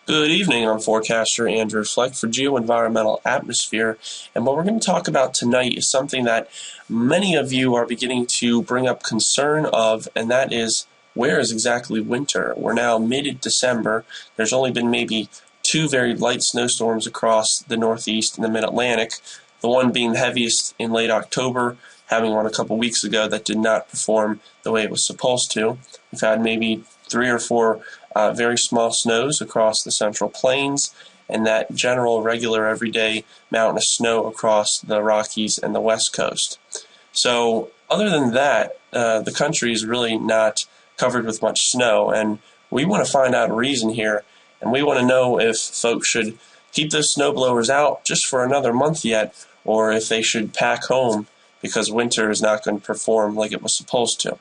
Good evening, I'm forecaster Andrew Fleck for Geoenvironmental Atmosphere, and what we're going to talk about tonight is something that many of you are beginning to bring up concern of, and that is, where is exactly winter? We're now mid-December. There's only been maybe 2 very light snowstorms across the Northeast and the Mid-Atlantic, the one being the heaviest in late October, having one a couple weeks ago that did not perform the way it was supposed to. We've had maybe 3 or 4 very small snows across the Central Plains, and that general, regular, everyday mountain of snow across the Rockies and the West Coast. So other than that, the country is really not covered with much snow, and we want to find out a reason here, and we want to know if folks should keep those snowblowers out just for another month yet, or if they should pack home because winter is not going to perform like it was supposed to.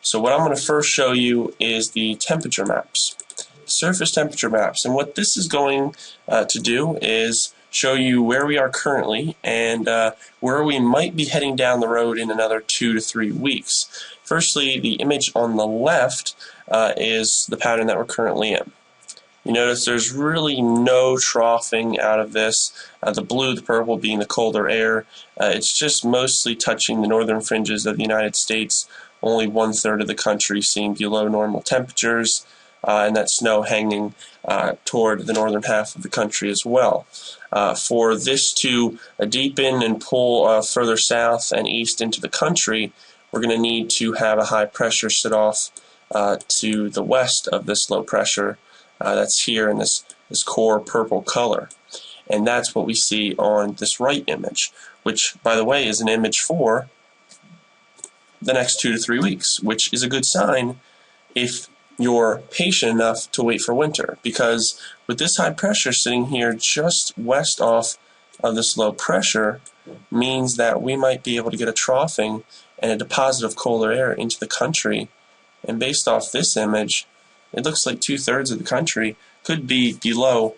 So what I'm going to first show you is the temperature maps, surface temperature maps. And what this is going to do is show you where we are currently and where we might be heading down the road in another 2 to 3 weeks. Firstly, the image on the left is the pattern that we're currently in. You notice there's really no troughing out of this. The blue, the purple being the colder air. It's just mostly touching the northern fringes of the United States. Only 1/3 of the country seeing below normal temperatures, and that snow hanging toward the northern half of the country as well. For this to deepen and pull further south and east into the country, we're going to need to have a high pressure sit off to the west of this low pressure that's here in this core purple color. And that's what we see on this right image, which, by the way, is an image for the next 2 to 3 weeks, which is a good sign if you're patient enough to wait for winter, because with this high pressure sitting here just west off of this low pressure means that we might be able to get a troughing and a deposit of colder air into the country. And based off this image, it looks like 2/3 of the country could be below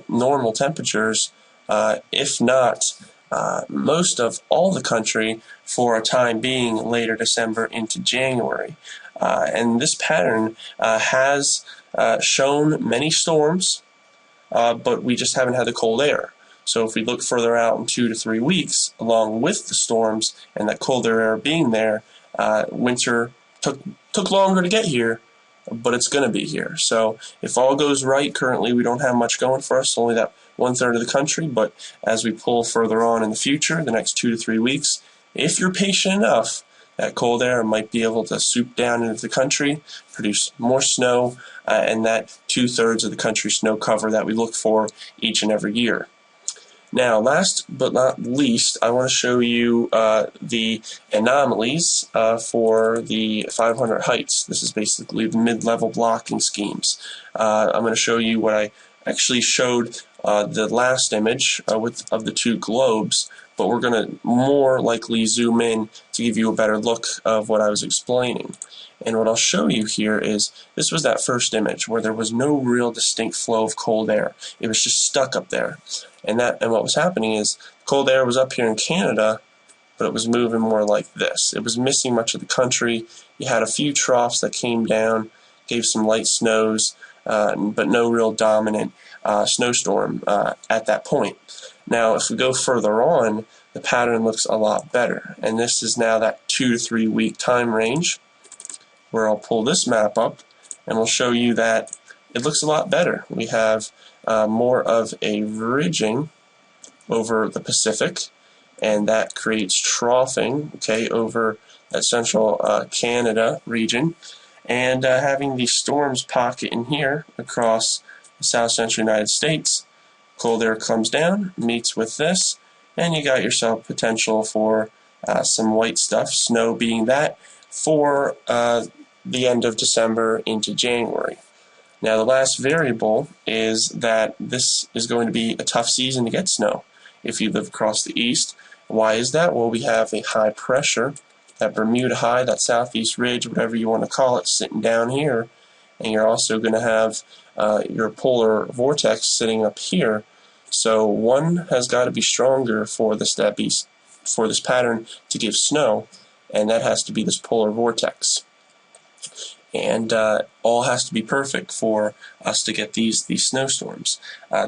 normal temperatures, if not most of all the country for a time being later December into January. And this pattern has shown many storms, but we just haven't had the cold air. So if we look further out in 2 to 3 weeks, along with the storms and that colder air being there, winter took longer to get here, but it's going to be here. So if all goes right, currently we don't have much going for us, only that 1/3 of the country, but as we pull further on in the future, the next 2 to 3 weeks, if you're patient enough, that cold air might be able to swoop down into the country, produce more snow, and that 2/3 of the country snow cover that we look for each and every year. Now, last but not least, I want to show you the anomalies for the 500 heights. This is basically the mid-level blocking schemes. I'm going to show you what I actually showed the last image of the 2 globes, but we're going to more likely zoom in to give you a better look of what I was explaining. And what I'll show you here is this was that first image where there was no real distinct flow of cold air. It was just stuck up there. And what was happening is cold air was up here in Canada, but it was moving more like this. It was missing much of the country. You had a few troughs that came down, gave some light snows, but no real dominant snowstorm at that point. Now, if we go further on, the pattern looks a lot better. And this is now that 2 to 3 week time range, where I'll pull this map up and we'll show you that it looks a lot better. We have more of a ridging over the Pacific, and that creates troughing, okay, over that central Canada region, and having these storms pocket in here across the south central United States. Cold air comes down, meets with this, and you got yourself potential for some white stuff, snow being that, for the end of December into January. Now, the last variable is that this is going to be a tough season to get snow if you live across the east. Why is that? Well, we have a high pressure, that Bermuda high, that southeast ridge, whatever you want to call it, sitting down here, and you're also going to have your polar vortex sitting up here. So one has got to be stronger for this pattern to give snow, and that has to be this polar vortex. And all has to be perfect for us to get these snowstorms.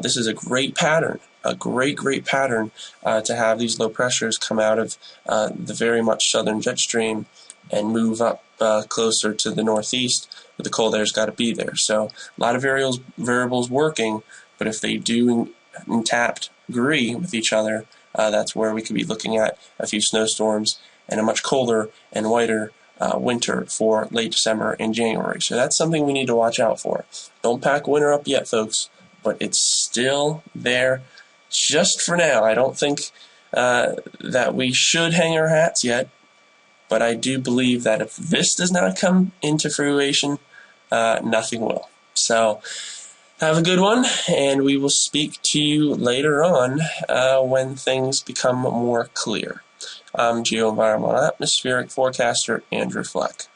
This is a great pattern, a great pattern to have these low pressures come out of the very much southern jet stream and move up closer to the northeast, but the cold air's got to be there. So a lot of variables working, but if they do in tapped agree with each other, that's where we could be looking at a few snowstorms and a much colder and whiter winter for late December and January. So that's something we need to watch out for. Don't pack winter up yet, folks, but it's still there just for now. I don't think that we should hang our hats yet, but I do believe that if this does not come into fruition, nothing will. So have a good one, and we will speak to you later on when things become more clear. I'm Geoenvironmental Atmospheric Forecaster Andrew Fleck.